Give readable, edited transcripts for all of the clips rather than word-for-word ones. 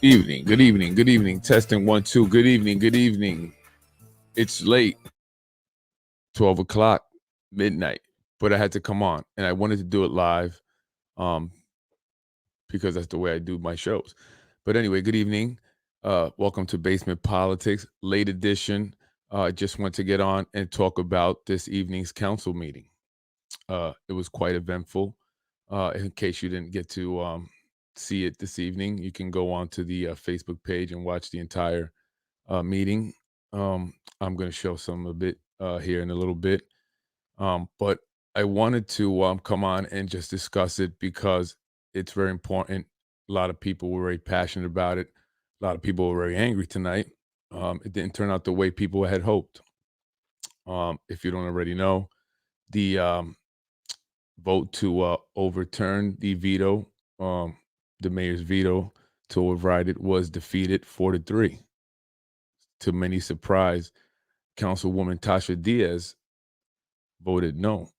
evening. Good evening. Good evening. Testing 1 2. Good evening. Good evening. It's late, 12 o'clock, midnight, but I had to come on, and I wanted to do it live, um, because that's the way I do my shows. But anyway, good evening. Welcome to Basement Politics, late edition. I just want to get on and talk about this evening's council meeting. It was quite eventful. In case you didn't get to see it this evening, you can go on to the Facebook page and watch the entire meeting. I'm going to show some of it here in a little bit. But I wanted to come on and just discuss it because it's very important. A lot of people were very passionate about it. A lot of people were very angry tonight. It didn't turn out the way people had hoped. If you don't already know, the vote to overturn the veto, the mayor's veto to override it, was defeated 4-3. To many surprise, Councilwoman Tasha Diaz voted no.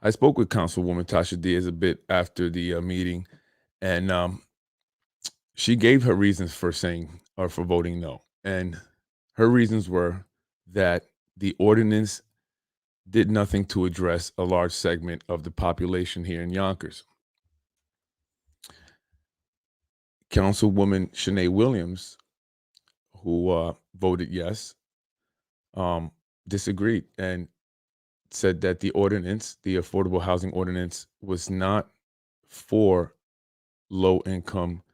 I spoke with Councilwoman Tasha Diaz a bit after the meeting, and she gave her reasons for saying or for voting no. And her reasons were that the ordinance did nothing to address a large segment of the population here in Yonkers. Councilwoman Shanae Williams, who voted yes, disagreed and said that the ordinance, the affordable housing ordinance, was not for low income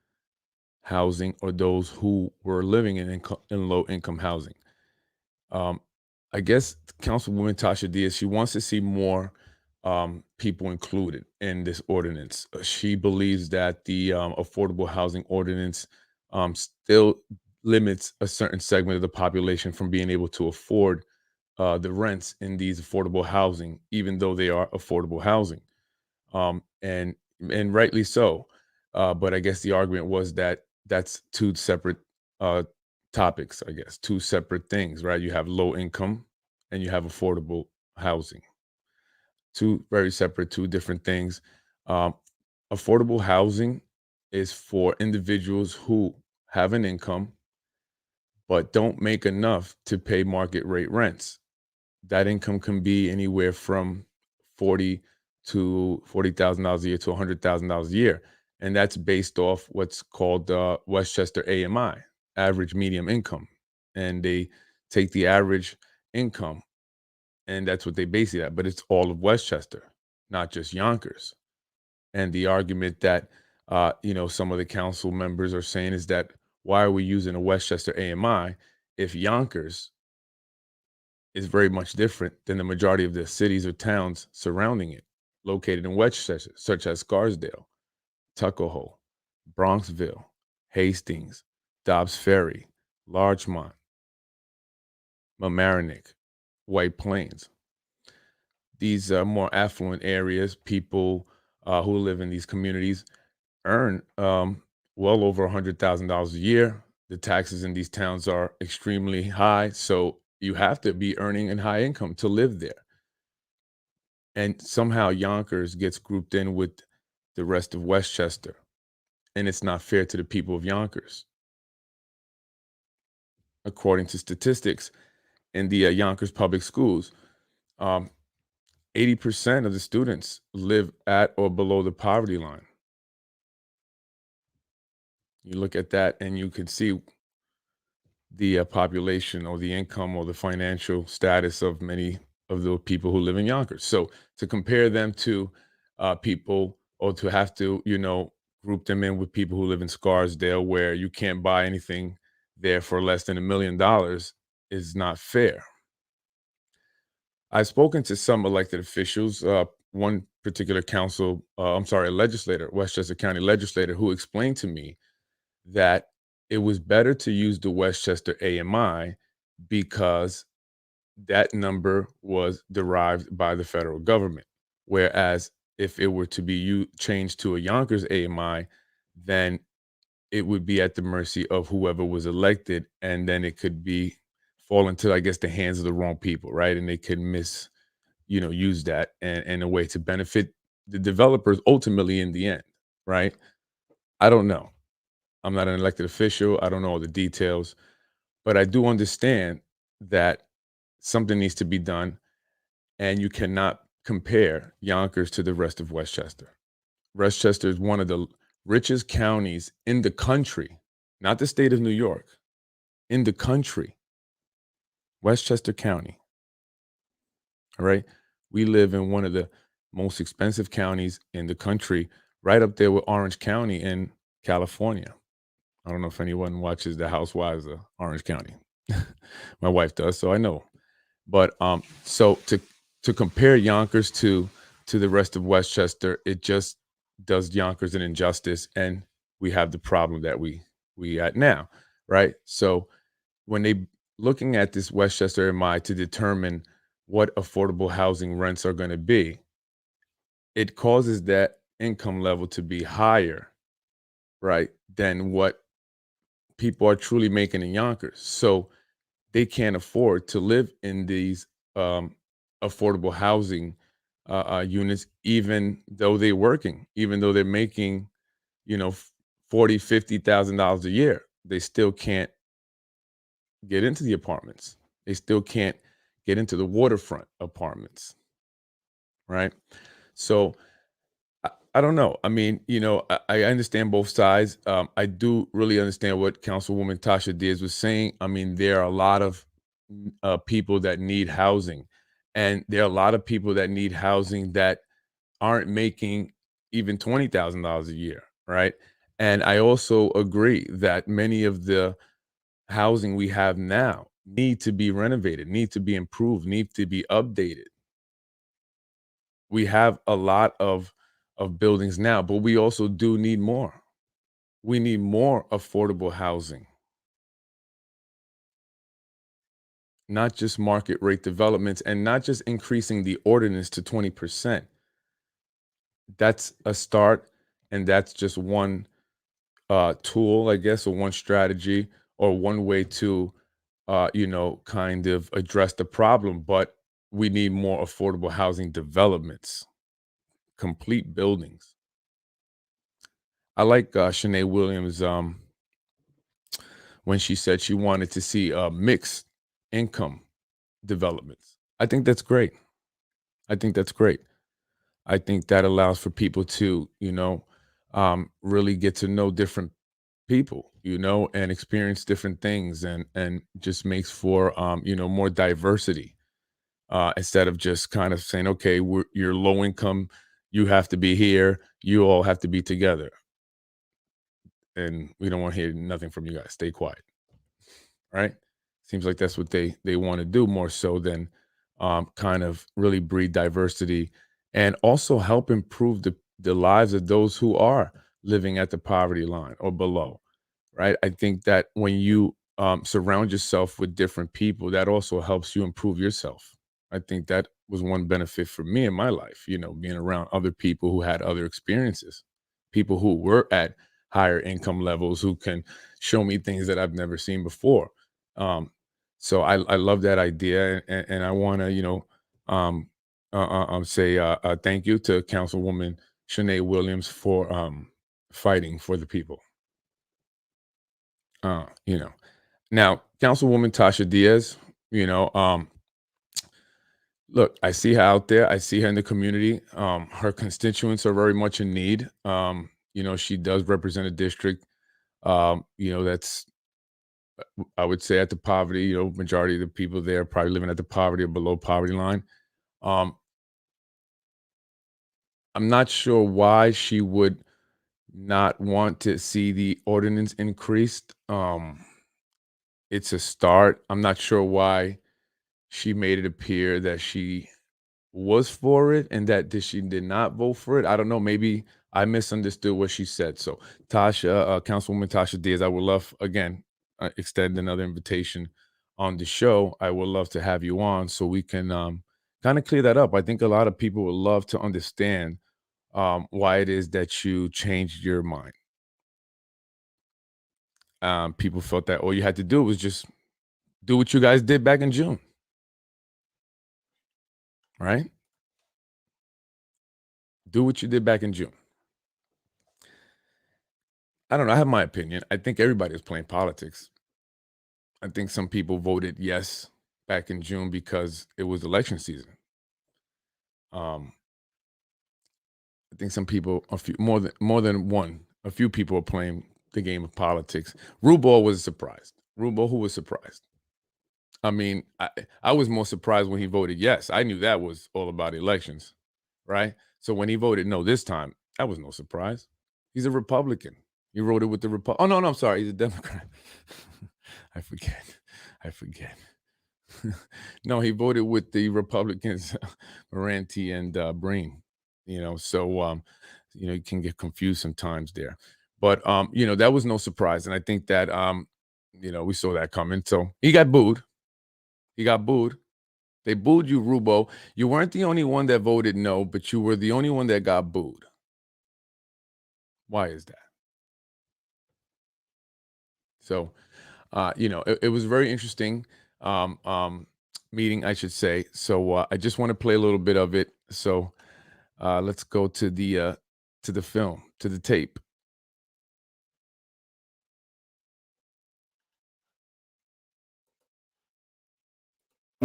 housing or those who were living in low income housing. I guess Councilwoman Tasha Diaz, she wants to see more people included in this ordinance. She believes that the affordable housing ordinance still limits a certain segment of the population from being able to afford the rents in these affordable housing, even though they are affordable housing, and rightly so. But I guess the argument was that that's two separate topics. I guess two separate things, right? You have low income and you have affordable housing. Two very separate, two different things. Affordable housing is for individuals who have an income but don't make enough to pay market rate rents. That income can be anywhere from $40,000 a year to $100,000 a year, and that's based off what's called Westchester AMI, average medium income, and they take the average income, and that's what they base it at. But it's all of Westchester, not just Yonkers. And the argument that some of the council members are saying is that why are we using a Westchester AMI if Yonkers is very much different than the majority of the cities or towns surrounding it, located in Westchester, such as Scarsdale, Tuckahoe, Bronxville, Hastings, Dobbs Ferry, Larchmont, Mamaroneck, White Plains. These more affluent areas, people who live in these communities earn well over $100,000 a year. The taxes in these towns are extremely high, so you have to be earning a high income to live there. And somehow Yonkers gets grouped in with the rest of Westchester, and it's not fair to the people of Yonkers. According to statistics in the Yonkers public schools, 80% of the students live at or below the poverty line. You look at that and you can see the population or the income or the financial status of many of the people who live in Yonkers. So to compare them to people, or to have to, group them in with people who live in Scarsdale, where you can't buy anything there for less than $1 million, is not fair. I've spoken to some elected officials, one particular a legislator, Westchester County legislator, who explained to me that it was better to use the Westchester AMI because that number was derived by the federal government. Whereas if it were to be changed to a Yonkers AMI, then it would be at the mercy of whoever was elected, and then it could fall into, I guess, the hands of the wrong people, right? And they could use that in a way to benefit the developers ultimately in the end, right? I don't know. I'm not an elected official. I don't know all the details, but I do understand that something needs to be done, and you cannot compare Yonkers to the rest of Westchester. Westchester is one of the richest counties in the country, not the state of New York, in the country, Westchester County. All right. We live in one of the most expensive counties in the country, right up there with Orange County in California. I don't know if anyone watches The Housewives of Orange County. My wife does, so I know. But so to compare Yonkers to the rest of Westchester, it just does Yonkers an injustice, and we have the problem that we at now, right? So when they looking at this Westchester MI to determine what affordable housing rents are going to be, it causes that income level to be higher, right, than what people are truly making in Yonkers. So they can't afford to live in these affordable housing units, even though they're working, even though they're making, you know, 40, $50,000 a year. They still can't get into the apartments. They still can't get into the waterfront apartments, right? So I don't know. I mean, I understand both sides. I do really understand what Councilwoman Tasha Diaz was saying. I mean, there are a lot of people that need housing, and there are a lot of people that need housing that aren't making even $20,000 a year, right? And I also agree that many of the housing we have now need to be renovated, need to be improved, need to be updated. We have a lot of buildings now, but we also do need more. We need more affordable housing, not just market rate developments and not just increasing the ordinance to 20%. That's a start, and that's just one tool, I guess, or one strategy or one way to kind of address the problem. But we need more affordable housing developments, complete buildings. I like Shanae Williams when she said she wanted to see mixed income developments. I think that's great. I think that's great. I think that allows for people to, really get to know different people, and experience different things, and just makes for more diversity, instead of just kind of saying, okay, you're low income, you have to be here, you all have to be together, and we don't want to hear nothing from you guys. Stay quiet. Right? Seems like that's what they want to do more so than kind of really breed diversity and also help improve the lives of those who are living at the poverty line or below. Right? I think that when you surround yourself with different people, that also helps you improve yourself. I think that was one benefit for me in my life, being around other people who had other experiences, people who were at higher income levels who can show me things that I've never seen before. Um, so I love that idea, and I want to, say thank you to Councilwoman Shanae Williams for fighting for the people. Uh, you know, Now Councilwoman Tasha Diaz, look, I see her out there. I see her in the community. Her constituents are very much in need. She does represent a district, that's I would say at the poverty, majority of the people there are probably living at the poverty or below poverty line. Um, I'm not sure why she would not want to see the ordinance increased. It's a start. I'm not sure why she made it appear that she was for it and that she did not vote for it. I don't know. Maybe I misunderstood what she said. So, Tasha, Councilwoman Tasha Diaz, I would love again extend another invitation on the show. I would love to have you on so we can kind of clear that up. I think a lot of people would love to understand why it is that you changed your mind. People felt that all you had to do was just do what you guys did back in June, right? Do what you did back in June. I don't know. I have my opinion. I think everybody is playing politics. I think some people voted yes back in June because it was election season. Um, I think some people, a few more than one, a few people are playing the game of politics. Rubal was surprised. Rubal, who was surprised? I mean, I was more surprised when he voted yes. I knew that was all about elections, right? So when he voted no this time, that was no surprise. He's a Republican. He wrote it with the Republic. Oh no, I'm sorry. He's a Democrat. I forget. I forget. No, he voted with the Republicans, Moranti and Breen. So you can get confused sometimes there. But that was no surprise, and I think that we saw that coming. So he got booed. He got booed. They booed you, Rubo. You weren't the only one that voted no, but you were the only one that got booed. Why is that? So, it was very interesting meeting, I should say. So I just want to play a little bit of it. So let's go to the film, to the tape.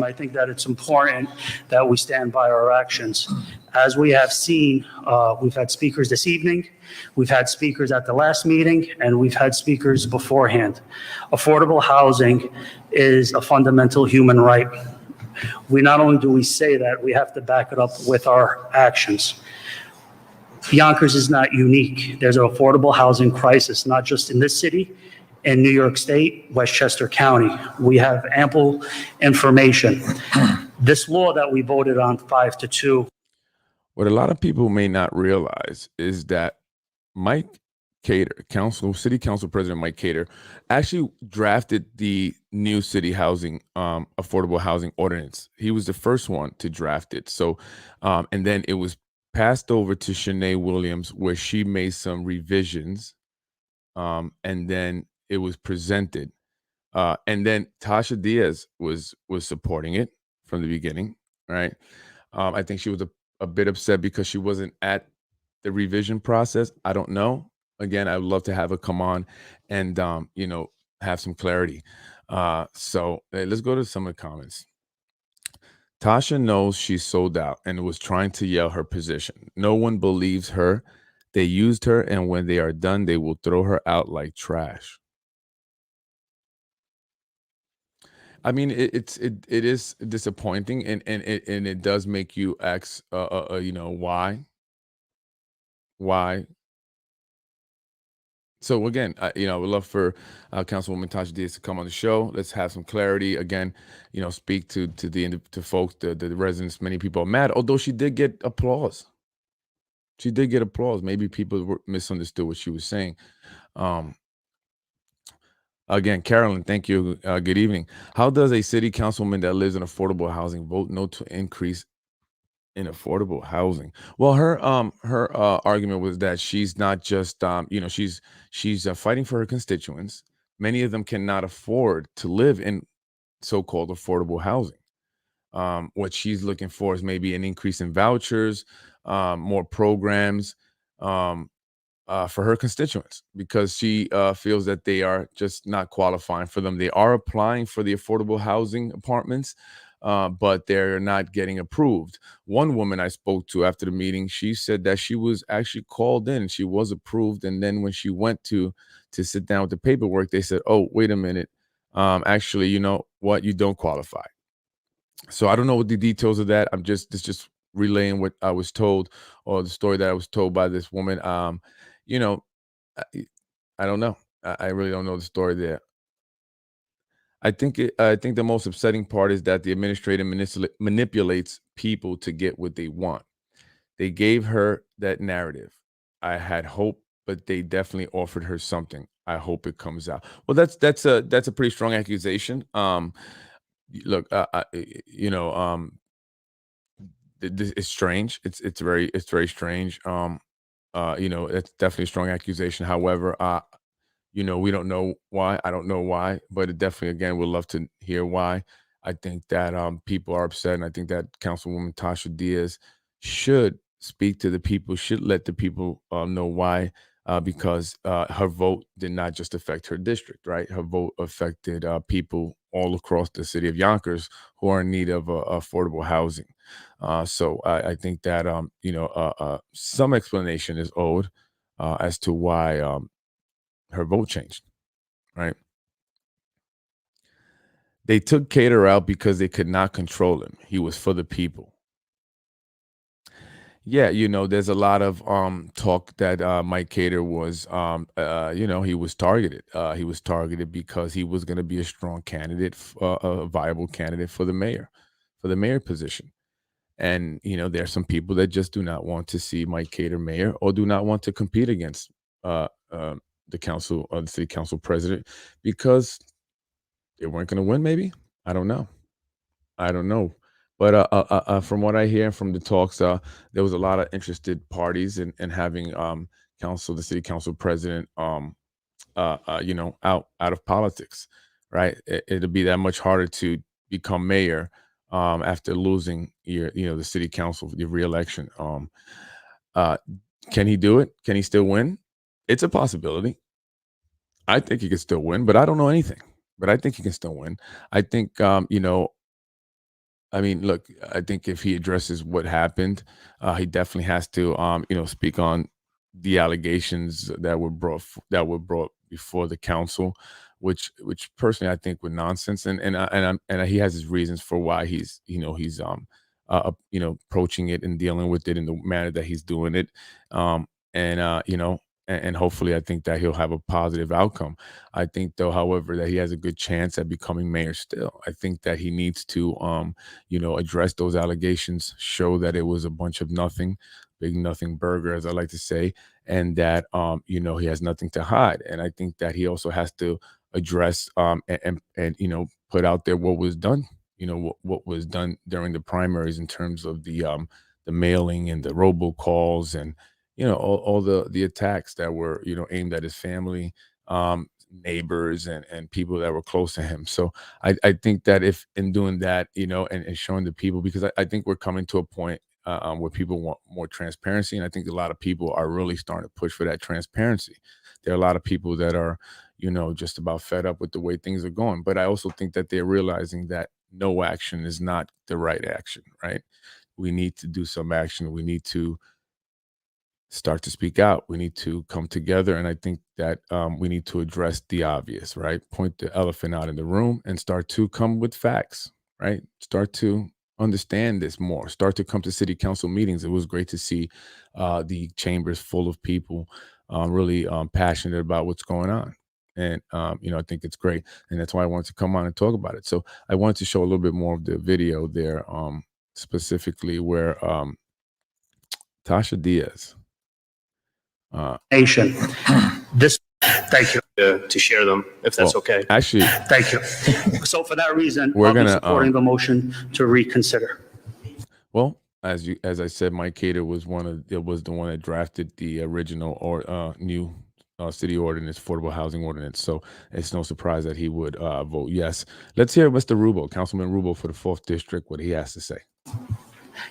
I think that it's important that we stand by our actions. As we have seen, we've had speakers this evening, we've had speakers at the last meeting, and we've had speakers beforehand. Affordable housing is a fundamental human right. We not only do we say that, we have to back it up with our actions. Yonkers is not unique. There's an affordable housing crisis, not just in this city, in New York State, Westchester County. We have ample information. This law that we voted on 5-2. What a lot of people may not realize is that Mike Cater, City Council President Mike Cater, actually drafted the new city housing, affordable housing ordinance. He was the first one to draft it. So, and then it was passed over to Shanae Williams, where she made some revisions, and then it was presented. And then Tasha Diaz was supporting it from the beginning, right? I think she was a bit upset because she wasn't at the revision process. I don't know. Again, I would love to have her come on and have some clarity. So let's go to some of the comments. Tasha knows she's sold out and was trying to yell her position. No one believes her. They used her, and when they are done, they will throw her out like trash. I mean, it is disappointing, and it does make you ask, why? Why? So again, I would love for Councilwoman Tasha Diaz to come on the show. Let's have some clarity. Again, speak to to folks, the residents. Many people are mad, although she did get applause. She did get applause. Maybe people misunderstood what she was saying. Again, Carolyn, thank you. Good evening. How does a city councilwoman that lives in affordable housing vote no to increase in affordable housing? Well, her argument was that she's not just she's fighting for her constituents. Many of them cannot afford to live in so-called affordable housing. What she's looking for is maybe an increase in vouchers, more programs, for her constituents, because she feels that they are just not qualifying for them. They are applying for the affordable housing apartments, but they're not getting approved. One woman I spoke to after the meeting, she said that she was actually called in, she was approved, and then when she went to sit down with the paperwork, they said, "Oh, wait a minute, actually, you know what, you don't qualify." So I don't know what the details of that. It's just relaying what I was told, or the story that I was told by this woman. You know, I, I don't know. I really don't know the story there. I think the most upsetting part is that the administrator manipulates people to get what they want. They gave her that narrative. I had hope, but they definitely offered her something. I hope it comes out. Well, that's a pretty strong accusation. Look, it's strange. It's very strange. It's definitely a strong accusation. However, we don't know why. I don't know why, but it definitely, again, would love to hear why. I think that people are upset, and I think that Councilwoman Tasha Diaz should speak to the people, should let the people know why because her vote did not just affect her district, right? Her vote affected people all across the city of Yonkers who are in need of affordable housing. So I think that some explanation is owed as to why her vote changed, right? They took Cater out because they could not control him. He was for the people. Yeah, there's a lot of talk that Mike Cater was, he was targeted. He was targeted because he was going to be a strong candidate, a viable candidate for the mayor position. And there are some people that just do not want to see Mike Cater mayor, or do not want to compete against uh, uh, the city council president, because they weren't going to win. Maybe, I don't know. I don't know. But from what I hear from the talks, there was a lot of interested parties in having the city council president, out of politics, right? It'll be that much harder to become mayor after losing the city council, the reelection. Uh, can he do it? Can he still win? It's a possibility. I think he can still win, but I don't know anything. But I think he can still win. I think I mean, look, I think if he addresses what happened, he definitely has to, speak on the allegations that were brought before the council, which personally I think were nonsense, and he has his reasons for why he's approaching it and dealing with it in the manner that he's doing it, and and hopefully I think that he'll have a positive outcome. I think, though, however, that he has a good chance at becoming mayor still. I think that he needs to address those allegations, show that it was a bunch of nothing, big nothing burger, as I like to say, and that, he has nothing to hide. And I think that he also has to address and put out there what was done, what was done during the primaries in terms of the mailing and the robocalls and, all the attacks that were, aimed at his family, neighbors and people that were close to him. So I think that if in doing that, and showing the people, because I think we're coming to a point where people want more transparency. And I think a lot of people are really starting to push for that transparency. There are a lot of people that are, just about fed up with the way things are going. But I also think that they're realizing that no action is not the right action, right? We need to do some action. We need to start to speak out. We need to come together. And I think that we need to address the obvious, right? Point the elephant out in the room and start to come with facts, right? Start to understand this more. Start to come to city council meetings. It was great to see the chambers full of people really passionate about what's going on. And, I think it's great. And that's why I wanted to come on and talk about it. So I wanted to show a little bit more of the video there, specifically where Tasha Diaz, Nation. Thank you. To share them, if that's okay. Actually, Thank you. So for that reason, We're I'll be gonna, supporting the motion to reconsider. well, as I said, Mike Cater was the one that drafted the original or new city ordinance, affordable housing ordinance. So it's no surprise that he would vote yes. Let's hear Mr. Rubo, Councilman Rubo for the 4th District, what he has to say.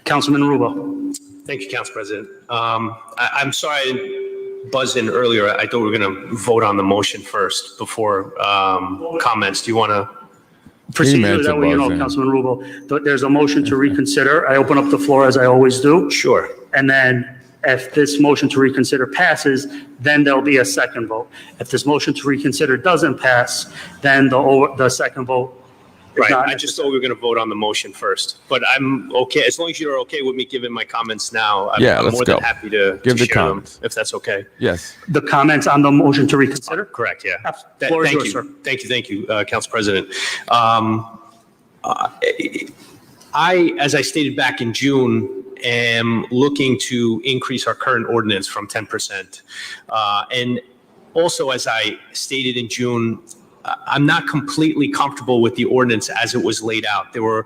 Councilman Rubo. Thank you, Council President. I'm sorry I didn't buzz in earlier. I thought we were going to vote on the motion first before comments. Do you want to? Procedure that way, Councilman Rubo. There's a motion to reconsider. I open up the floor as I always do. Sure. And then if this motion to reconsider passes, then there'll be a second vote. If this motion to reconsider doesn't pass, then the second vote is Right. not I just thought we were going to vote on the motion first, but I'm okay. As long as you're okay with me giving my comments now, I'm let's more go. than happy to Give the share comments. them, if that's okay. Yes. the comments on the motion to reconsider. Correct, yeah. Floor is Thank yours, you. sir. Thank you, Council President. As I stated back in June, am looking to increase our current ordinance from 10%. And also, as I stated in June, I'm not completely comfortable with the ordinance as it was laid out. There were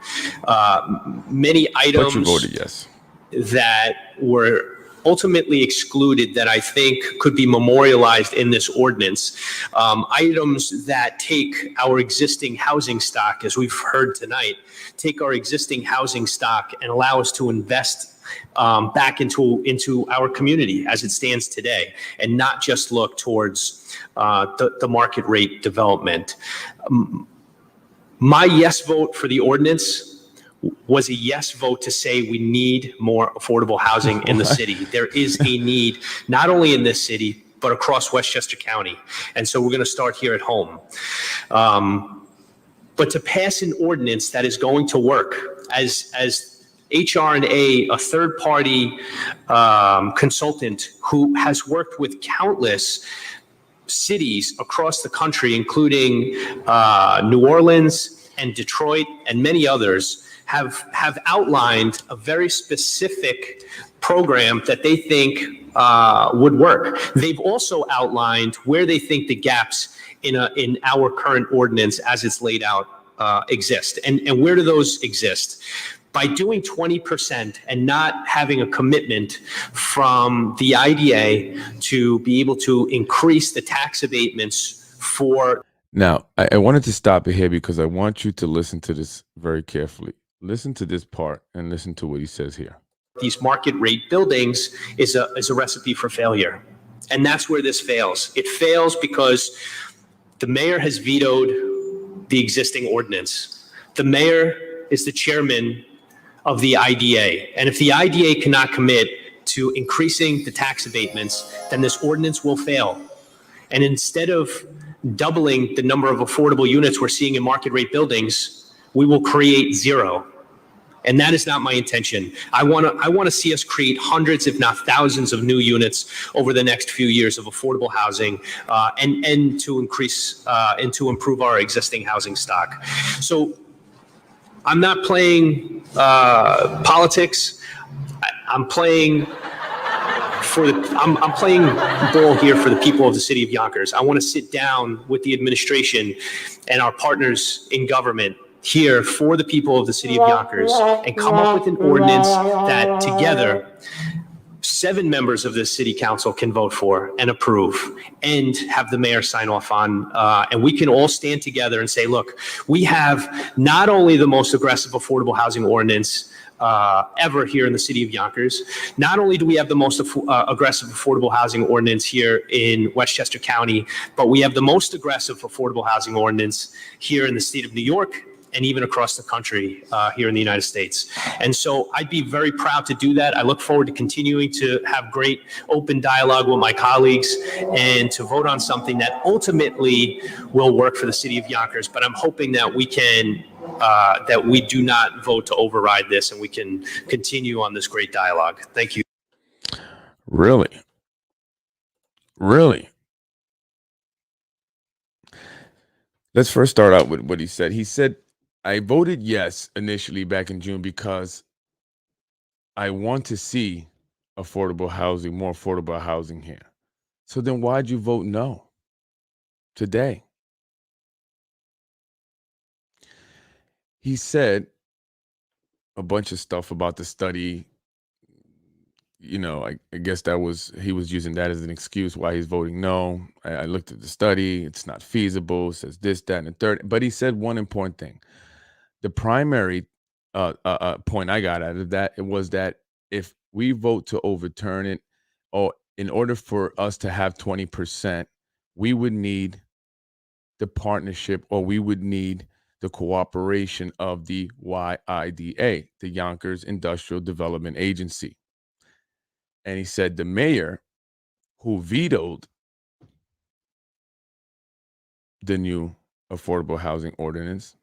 many But items you voted yes. that were ultimately excluded that I think could be memorialized in this ordinance. Items that take our existing housing stock, as we've heard tonight, take our existing housing stock and allow us to invest back into our community as it stands today, and not just look towards the market rate development. My yes vote for the ordinance was a yes vote to say we need more affordable housing in the city. There is a need, not only in this city, but across Westchester County. And so we're going to start here at home. But to pass an ordinance that is going to work, as HR&A, a third-party consultant who has worked with countless cities across the country, including New Orleans and Detroit and many others, have outlined a very specific program that they think would work. They've also outlined where they think the gaps in our current ordinance as it's laid out exist. And where do those exist? By doing 20% and not having a commitment from the IDA to be able to increase the tax abatements for. Now, I wanted to stop it here because I want you to listen to this very carefully. Listen to this part and listen to what he says here. These market rate buildings is a recipe for failure. And that's where this fails. It fails because the mayor has vetoed the existing ordinance. The mayor is the chairman of the IDA. And if the IDA cannot commit to increasing the tax abatements, then this ordinance will fail. And instead of doubling the number of affordable units we're seeing in market rate buildings, we will create zero. And that is not my intention. I want to see us create hundreds, if not thousands, of new units over the next few years of affordable housing, and to increase and to improve our existing housing stock. So I'm not playing politics. I'm playing I'm playing ball here for the people of the city of Yonkers. I want to sit down with the administration and our partners in government here for the people of the city of Yonkers and come up with an ordinance that together 7 members of this city council can vote for and approve and have the mayor sign off on. And we can all stand together and say, look, we have not only the most aggressive affordable housing ordinance ever here in the city of Yonkers. Not only do we have the most aggressive affordable housing ordinance here in Westchester County, but we have the most aggressive affordable housing ordinance here in the state of New York and even across the country here in the United States. And so I'd be very proud to do that. I look forward to continuing to have great open dialogue with my colleagues and to vote on something that ultimately will work for the city of Yonkers. But I'm hoping that we can, that we do not vote to override this and we can continue on this great dialogue. Thank you. Really? Really? Let's first start out with what he said. He said, I voted yes initially back in June because I want to see affordable housing, more affordable housing here. So then why'd you vote no today? He said a bunch of stuff about the study. You know, I guess he was using that as an excuse why he's voting no. I looked at the study. It's not feasible. It says this, that, and the third. But he said one important thing. The primary point I got out of that, it was that if we vote to overturn it, or in order for us to have 20%, we would need the partnership, or we would need the cooperation of the YIDA, the Yonkers Industrial Development Agency. And he said the mayor who vetoed the new affordable housing ordinance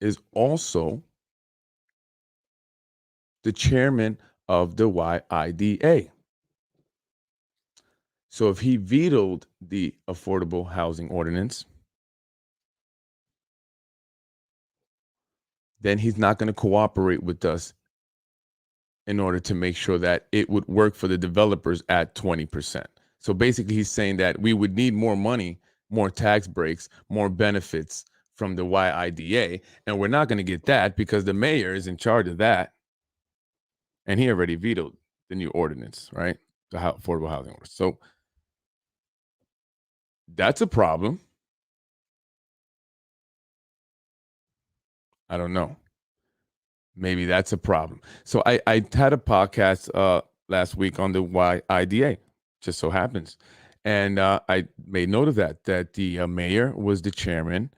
is also the chairman of the YIDA. So if he vetoed the affordable housing ordinance, then he's not going to cooperate with us in order to make sure that it would work for the developers at 20%. So basically he's saying that we would need more money, more tax breaks, more benefits from the YIDA, and we're not going to get that because the mayor is in charge of that, and he already vetoed the new ordinance, right? The affordable housing ordinance. So that's a problem. I don't know. Maybe that's a problem. So I had a podcast last week on the YIDA, just so happens. And I made note of that the mayor was the chairman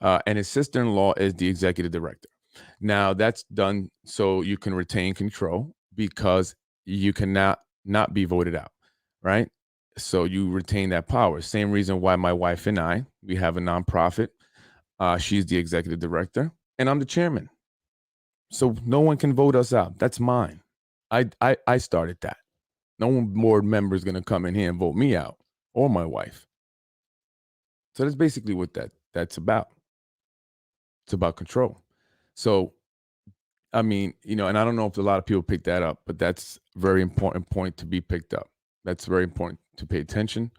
and his sister-in-law is the executive director. Now that's done so you can retain control because you cannot not be voted out, right? So you retain that power. Same reason why my wife and I, we have a nonprofit. She's the executive director and I'm the chairman. So no one can vote us out. That's mine. I started that. No one board member is going to come in here and vote me out or my wife. So that's basically what that's about. It's about control. So, I mean, and I don't know if a lot of people pick that up, but that's a very important point to be picked up. That's very important to pay attention.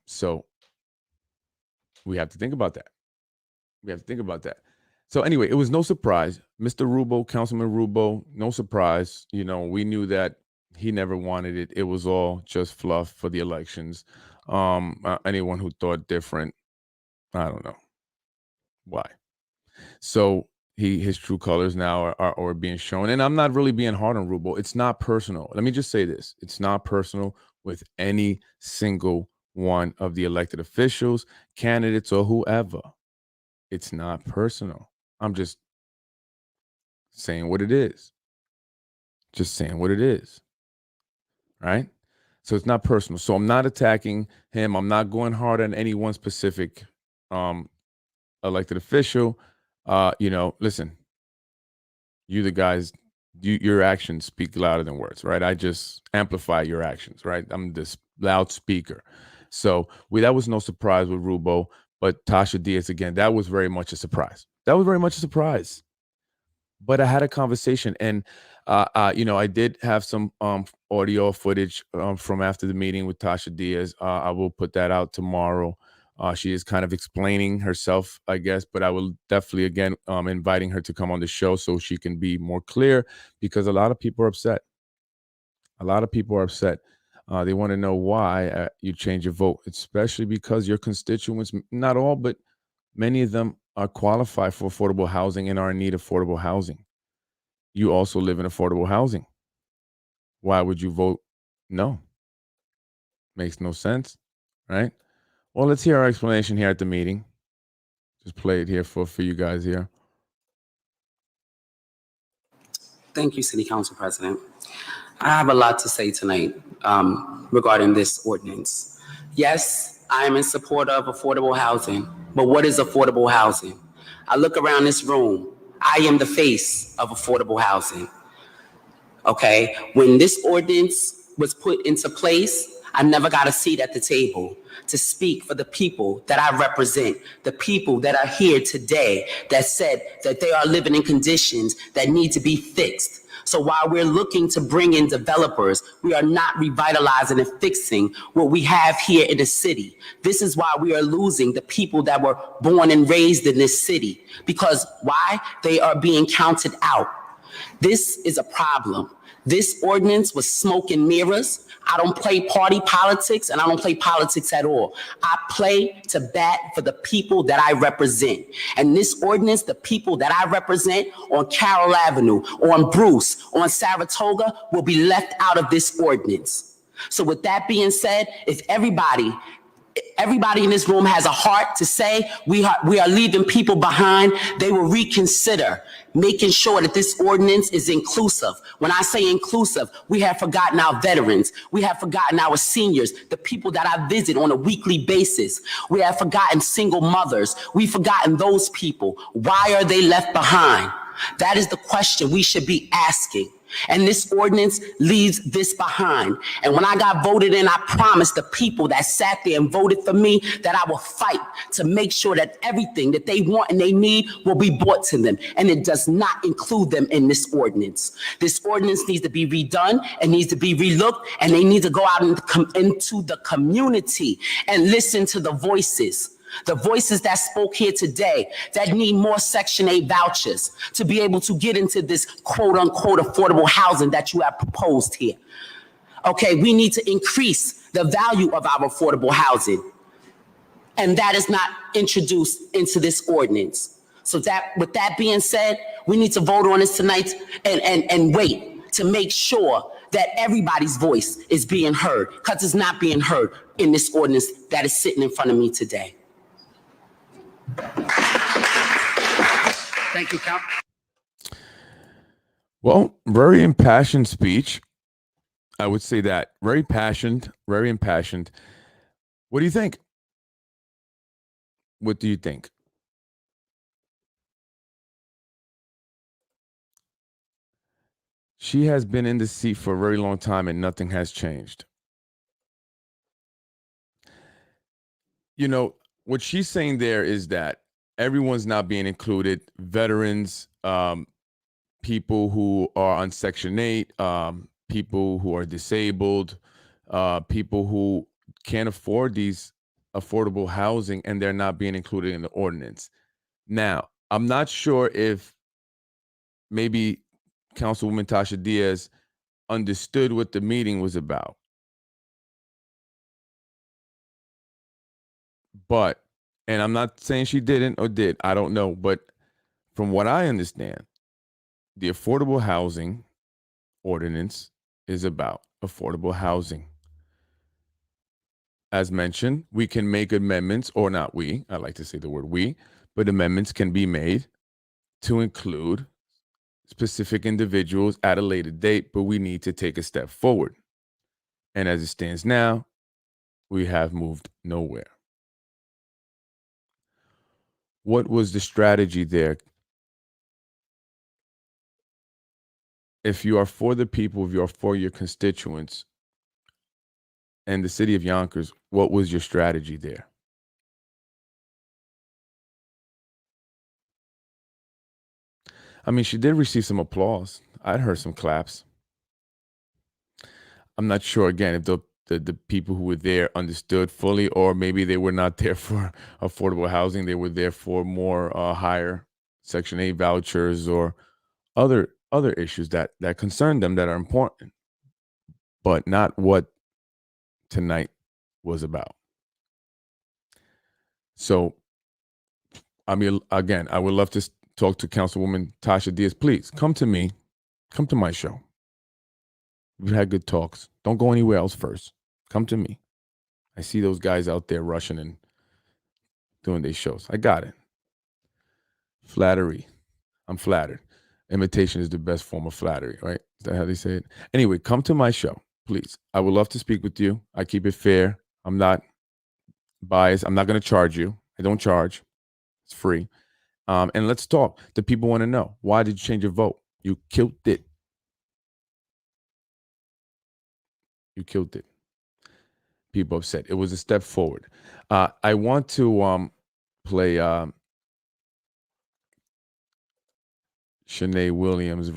So we have to think about that. So anyway, it was no surprise. Mr. Rubo, Councilman Rubo, no surprise. We knew that he never wanted it. It was all just fluff for the elections. Anyone who thought different, I don't know why. So his true colors now are being shown. And I'm not really being hard on Rubo. It's not personal. Let me just say this. It's not personal with any single one of the elected officials, candidates, or whoever. It's not personal. I'm just saying what it is. Just saying what it is. Right? So it's not personal. So I'm not attacking him. I'm not going hard on any one specific elected official. Listen, you the guys, your actions speak louder than words, right? I just amplify your actions, right? I'm this loudspeaker. So that was no surprise with Rubo, but Tasha Diaz, again, that was very much a surprise. But I had a conversation and, I did have some audio footage from after the meeting with Tasha Diaz. I will put that out tomorrow. She is kind of explaining herself, I guess, but I will definitely, again, inviting her to come on the show so she can be more clear because a lot of people are upset. They want to know why you change your vote, especially because your constituents, not all, but many of them are qualified for affordable housing and are in need of affordable housing. You also live in affordable housing. Why would you vote no? Makes no sense, right? Well, let's hear our explanation here at the meeting. Just play it here for you guys here. Thank you, City Council President. I have a lot to say tonight regarding this ordinance. Yes, I am in support of affordable housing, but what is affordable housing? I look around this room. I am the face of affordable housing. Okay, when this ordinance was put into place, I never got a seat at the table to speak for the people that I represent, the people that are here today that said that they are living in conditions that need to be fixed. So while we're looking to bring in developers, we are not revitalizing and fixing what we have here in the city. This is why we are losing the people that were born and raised in this city. Because why? They are being counted out. This is a problem. This ordinance was smoke and mirrors. I don't play party politics and I don't play politics at all. I play to bat for the people that I represent. And this ordinance, the people that I represent on Carroll Avenue, on Bruce, on Saratoga will be left out of this ordinance. So with that being said, if everybody in this room has a heart to say we are leaving people behind, they will reconsider making sure that this ordinance is inclusive. When I say inclusive, we have forgotten our veterans. We have forgotten our seniors, the people that I visit on a weekly basis. We have forgotten single mothers. We've forgotten those people. Why are they left behind? That is the question we should be asking. And this ordinance leaves this behind. And when I got voted in, I promised the people that sat there and voted for me that I will fight to make sure that everything that they want and they need will be brought to them. And it does not include them in this ordinance. This ordinance needs to be redone and needs to be relooked, and they need to go out into the community and listen to the voices. The voices that spoke here today that need more Section 8 vouchers to be able to get into this quote unquote affordable housing that you have proposed here. Okay, we need to increase the value of our affordable housing. And that is not introduced into this ordinance. So that, with that being said, we need to vote on this tonight and wait to make sure that everybody's voice is being heard, because it's not being heard in this ordinance that is sitting in front of me today. Thank you, Council. Well, very impassioned speech. I would say that. Very passionate, very impassioned. What do you think? What do you think? She has been in the seat for a very long time and nothing has changed. You know, what she's saying there is that everyone's not being included. Veterans, people who are on Section 8, people who are disabled, people who can't afford these affordable housing, and they're not being included in the ordinance. Now, I'm not sure if maybe Councilwoman Tasha Diaz understood what the meeting was about. But, and I'm not saying she didn't or did, I don't know, but from what I understand, the affordable housing ordinance is about affordable housing. As mentioned, we can make amendments, or not we, I like to say the word we, but amendments can be made to include specific individuals at a later date, but we need to take a step forward. And as it stands now, we have moved nowhere. What was the strategy there? If you are for the people, if you are for your constituents and the city of Yonkers, what was your strategy there? I mean, she did receive some applause. I'd heard some claps. I'm not sure, again, if the people who were there understood fully, or maybe they were not there for affordable housing. They were there for more higher Section 8 vouchers or other issues that concern them that are important, but not what tonight was about. So, I mean, again, I would love to talk to Councilwoman Tasha Diaz. Please come to me, come to my show. We've had good talks. Don't go anywhere else first. Come to me. I see those guys out there rushing and doing their shows. I got it. Flattery. I'm flattered. Imitation is the best form of flattery, right? Is that how they say it? Anyway, come to my show, please. I would love to speak with you. I keep it fair. I'm not biased. I'm not going to charge you. I don't charge. It's free. And let's talk. The people want to know, why did you change your vote? You killed it. You killed it. People upset. It was a step forward. I want to play Shanae Williams.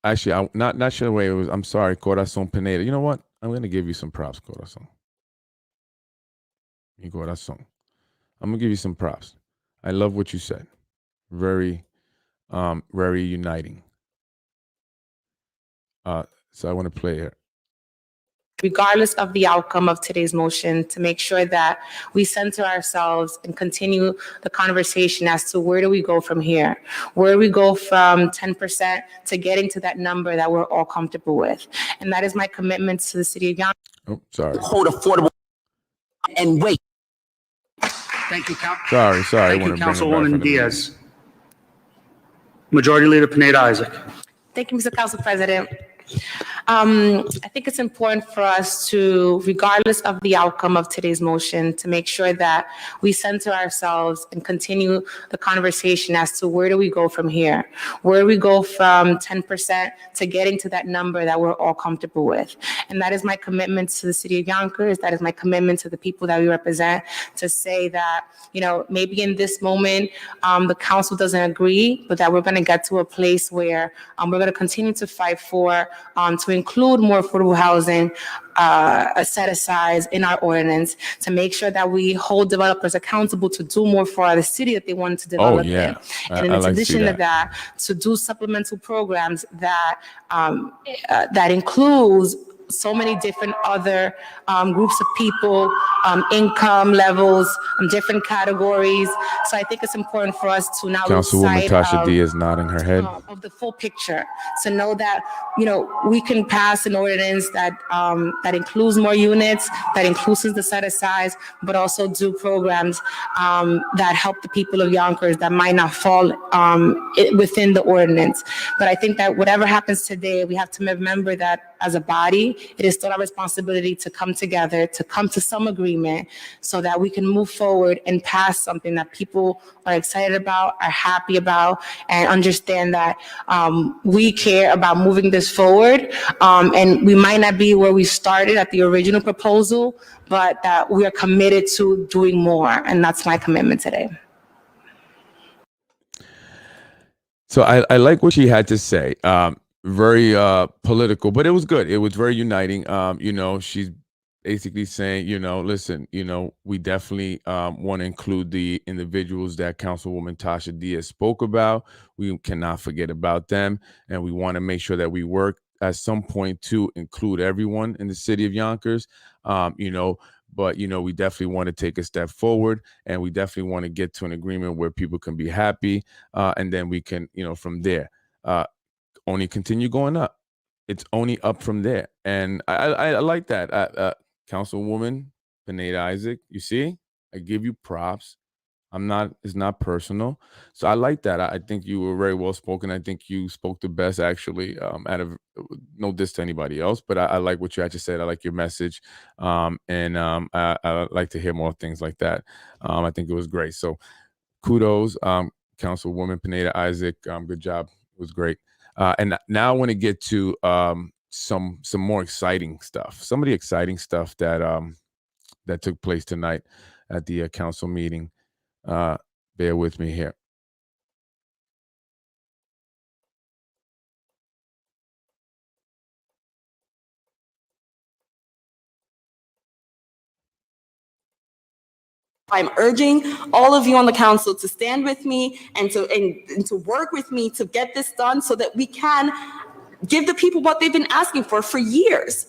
Actually, not Shanae. It was, I'm sorry, Corazon Pineda. You know what? I'm going to give you some props, Corazon. Mi corazón. I'm going to give you some props. I love what you said. Very, very uniting. So I want to play it. Regardless of the outcome of today's motion, to make sure that we center ourselves and continue the conversation as to where do we go from here? Where do we go from 10% to getting to that number that we're all comfortable with? And that is my commitment to the city of Yonkers. Oh, sorry. Hold affordable and wait. Thank you, Sorry. Thank you, Councilwoman Diaz. Majority Leader Pineda Isaac. Thank you, Mr. Council President. I think it's important for us to, regardless of the outcome of today's motion, to make sure that we center ourselves and continue the conversation as to where do we go from here? Where do we go from 10% to getting to that number that we're all comfortable with? And that is my commitment to the city of Yonkers. That is my commitment to the people that we represent, to say that, you know, maybe in this moment, the council doesn't agree, but that we're going to get to a place where we're going to continue to fight for, to include more affordable housing set aside in our ordinance, to make sure that we hold developers accountable to do more for the city that they want to develop in. yeah. And in I like to see addition to that, to do supplemental programs that that includes so many different other groups of people, income levels, different categories. So I think it's important for us to not lose Councilwoman sight Tasha Diaz nodding her head. of the full picture, to know that, you know, we can pass an ordinance that that includes more units, that includes the set aside, but also do programs that help the people of Yonkers that might not fall within the ordinance. But I think that whatever happens today, we have to remember that as a body, it is still our responsibility to come together, to come to some agreement, so that we can move forward and pass something that people are excited about, are happy about, and understand that we care about moving this forward. And we might not be where we started at the original proposal, but that we are committed to doing more. And that's my commitment today. So I like what she had to say. Very political, but it was good. It was very uniting. You know, she's basically saying, you know, listen, you know, we definitely want to include the individuals that Councilwoman Tasha Diaz spoke about. We cannot forget about them, and we want to make sure that we work at some point to include everyone in the city of Yonkers. You know, but you know, we definitely want to take a step forward, and we definitely want to get to an agreement where people can be happy, and then we can, you know, from there. Only continue going up. It's only up from there. And I like that. Councilwoman Pineda Isaac, you see, I give you props. It's not personal. So I like that. I think you were very well spoken. I think you spoke the best, actually, out of no diss to anybody else, but I like what you actually said. I like your message. And I like to hear more things like that. I think it was great. So kudos, Councilwoman Pineda Isaac. Good job. It was great. And now I want to get to some more exciting stuff. Some of the exciting stuff that that took place tonight at the council meeting. Bear with me here. I'm urging all of you on the council to stand with me and to work with me to get this done so that we can give the people what they've been asking for years.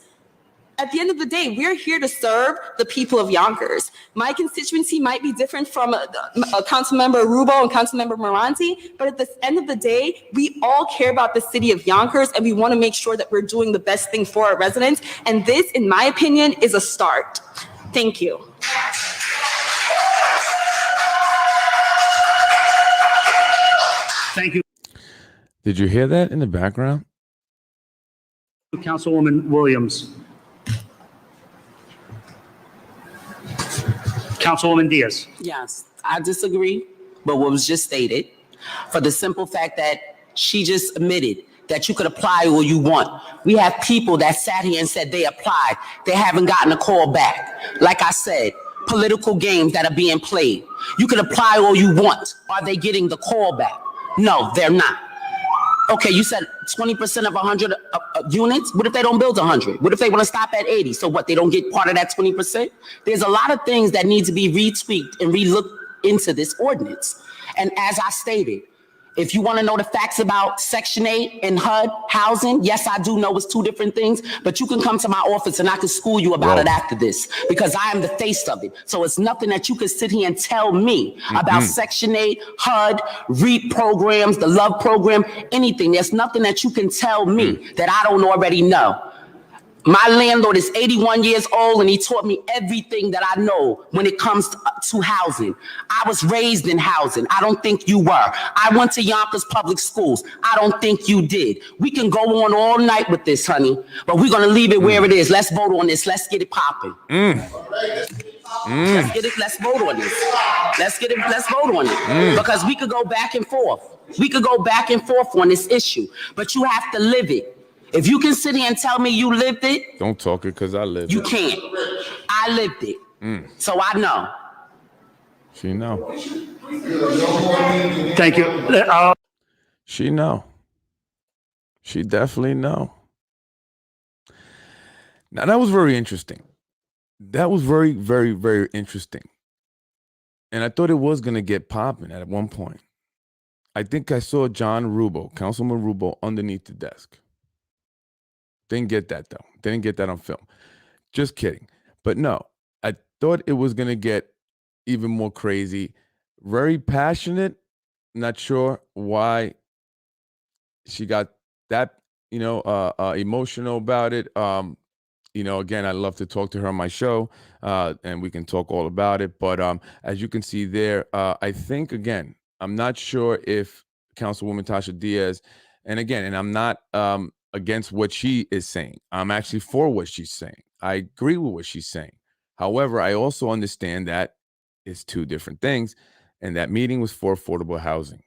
At the end of the day, we're here to serve the people of Yonkers. My constituency might be different from Councilmember Rubo and Councilmember Moranti, but at the end of the day, we all care about the city of Yonkers, and we want to make sure that we're doing the best thing for our residents. And this, in my opinion, is a start. Thank you. Thank you, Did you hear that in the background? Councilwoman Williams. Councilwoman Diaz. Yes, I disagree with what was just stated, for the simple fact that she just admitted that you could apply all you want. We have people that sat here and said they applied. They haven't gotten a call back. Like I said, political games that are being played. You can apply all you want. Are they getting the call back? No, they're not. Okay, you said 20% of 100 units. What if they don't build 100? What if they want to stop at 80? So what, they don't get part of that 20%? There's a lot of things that need to be retweaked and relooked into this ordinance. And as I stated, if you want to know the facts about Section 8 and HUD housing, yes, I do know it's two different things, but you can come to my office and I can school you about it after this, because I am the face of it. So it's nothing that you can sit here and tell me about Section 8, HUD, REAP programs, the LOVE program, anything. There's nothing that you can tell me that I don't already know. My landlord is 81 years old, and he taught me everything that I know when it comes to housing. I was raised in housing. I don't think you were. I went to Yonkers Public Schools. I don't think you did. We can go on all night with this, honey, but we're going to leave it where it is. Let's vote on this. Let's get it popping. Let's vote on this. Let's vote on it. Because we could go back and forth. We could go back and forth on this issue, but you have to live it. If you can sit here and tell me you lived it. Don't talk it, because I lived you it. You can't. I lived it. So I know. She know. Thank you. She know. She definitely know. Now that was very interesting. That was very, very, very interesting. And I thought it was going to get popping at one point. I think I saw Councilman Rubo, underneath the desk. Didn't get that, though. Didn't get that on film. Just kidding. But no, I thought it was going to get even more crazy. Very passionate. Not sure why she got that, emotional about it. Again, I love to talk to her on my show, and we can talk all about it. But as you can see there, I think, again, I'm not sure if Councilwoman Tasha Diaz, and I'm not against what she is saying. I'm actually for what she's saying. I agree with what she's saying. However, I also understand that it's two different things, and that meeting was for affordable housing.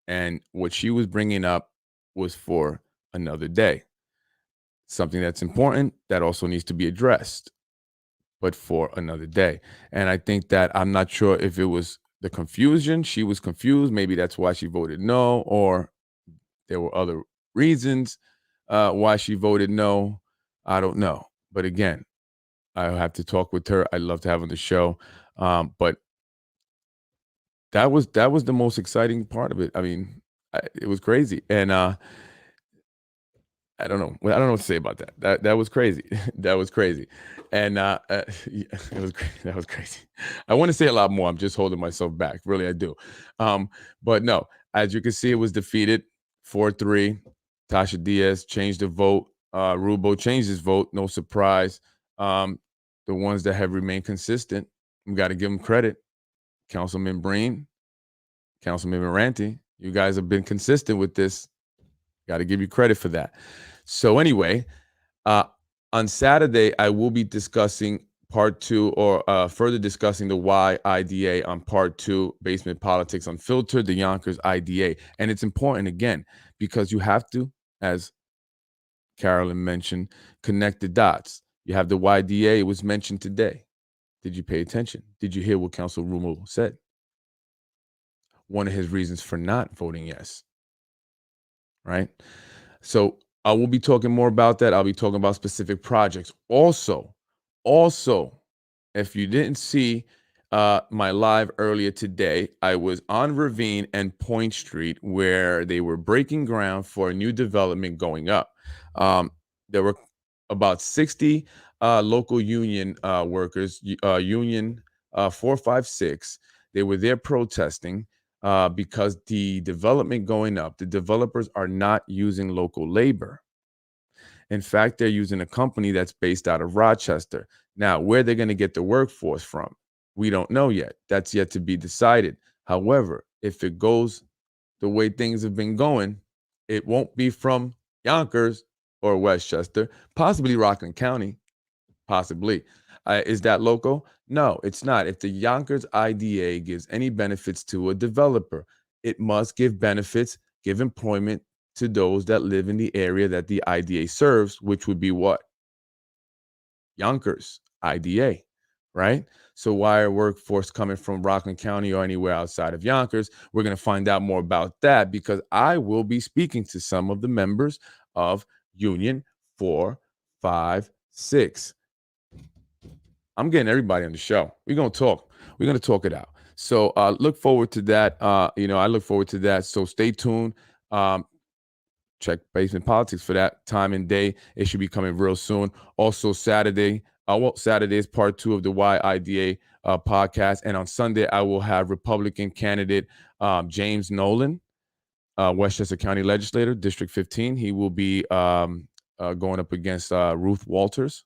And what she was bringing up was for another day. Something that's important that also needs to be addressed, but for another day. And I think that I'm not sure if it was the confusion. She was confused. Maybe that's why she voted no, or there were other reasons why she voted no. I don't know. But again, I'll have to talk with her. I'd love to have her on the show. But that was the most exciting part of it. I mean, it was crazy. And I don't know. I don't know what to say about that. That was crazy. That was crazy. And yeah, that was crazy. I want to say a lot more. I'm just holding myself back. Really, I do. But no, as you can see, it was defeated 4-3. Tasha Diaz changed the vote. Rubo changed his vote. No surprise. The ones that have remained consistent, we got to give them credit. Councilman Breen, Councilman Moranti, you guys have been consistent with this. Got to give you credit for that. So anyway, on Saturday, I will be discussing part 2, or further discussing the Why IDA on part 2, Basement Politics Unfiltered, the Yonkers IDA. And it's important, again, because you have to, as Carolyn mentioned, connect the dots. You have the YDA, it was mentioned today. Did you pay attention? Did you hear what Council Rumo said? One of his reasons for not voting yes. Right? So I will be talking more about that. I'll be talking about specific projects. Also, if you didn't see my live earlier today, I was on Ravine and Point Street, where they were breaking ground for a new development going up. There were about 60 local union workers, Union 456. They were there protesting because the development going up, the developers are not using local labor. In fact, they're using a company that's based out of Rochester. Now, where they're going to get the workforce from, we don't know yet. That's yet to be decided. However, if it goes the way things have been going, it won't be from Yonkers or Westchester, possibly Rockland County, possibly. Is that local? No, it's not. If the Yonkers IDA gives any benefits to a developer, it must give benefits, give employment to those that live in the area that the IDA serves, which would be what? Yonkers IDA, right? So why are workforce coming from Rockland County or anywhere outside of Yonkers? We're going to find out more about that, because I will be speaking to some of the members of Union 456. I'm getting everybody on the show. We're going to talk. We're going to talk it out. So look forward to that. I look forward to that. So stay tuned. Check Basement Politics for that time and day. It should be coming real soon. Also Saturday, Saturday is part 2 of the YIDA podcast. And on Sunday, I will have Republican candidate James Nolan, Westchester County Legislator, District 15. He will be going up against Ruth Walters.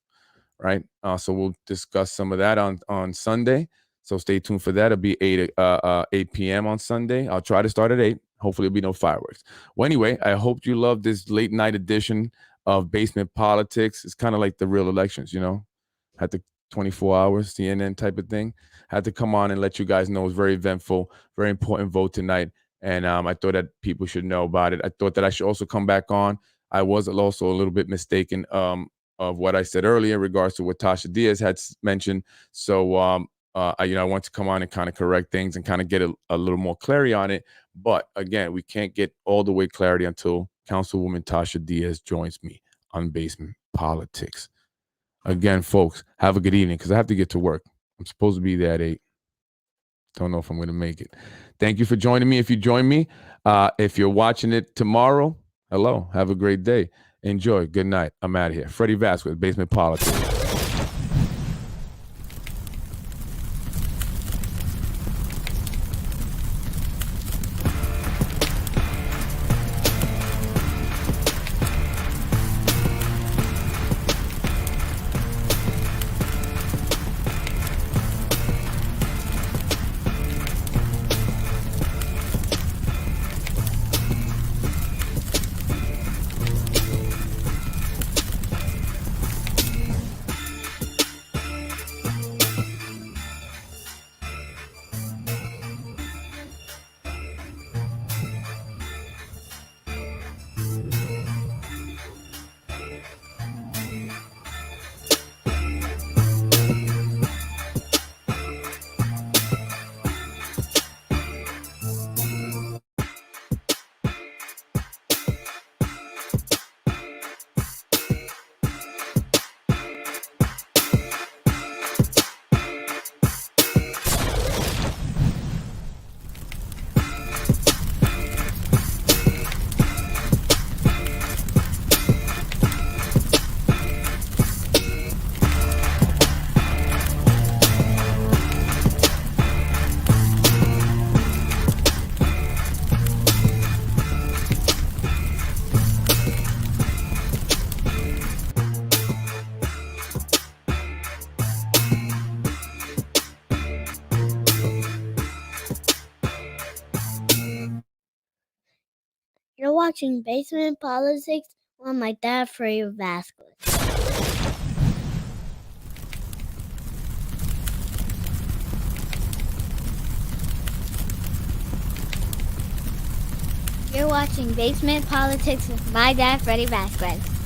Right. So we'll discuss some of that on Sunday. So stay tuned for that. It'll be 8 p.m. on Sunday. I'll try to start at 8. Hopefully there'll be no fireworks. Well, anyway, I hope you love this late night edition of Basement Politics. It's kind of like the real elections, had the 24 hours, CNN type of thing. Had to come on and let you guys know. It was very eventful, very important vote tonight. And I thought that people should know about it. I thought that I should also come back on. I was also a little bit mistaken of what I said earlier in regards to what Tasha Diaz had mentioned. So, I want to come on and kind of correct things and kind of get a little more clarity on it. But again, we can't get all the way clarity until Councilwoman Tasha Diaz joins me on Basement Politics. Again, folks, have a good evening because I have to get to work. I'm supposed to be there at 8. Don't know if I'm going to make it. Thank you for joining me. If you join me, if you're watching it tomorrow, hello, have a great day. Enjoy. Good night. I'm out of here. Freddie Vasquez, Basement Politics. You're watching Basement Politics with my dad, Freddie Vasquez. You're watching Basement Politics with my dad, Freddie Vasquez.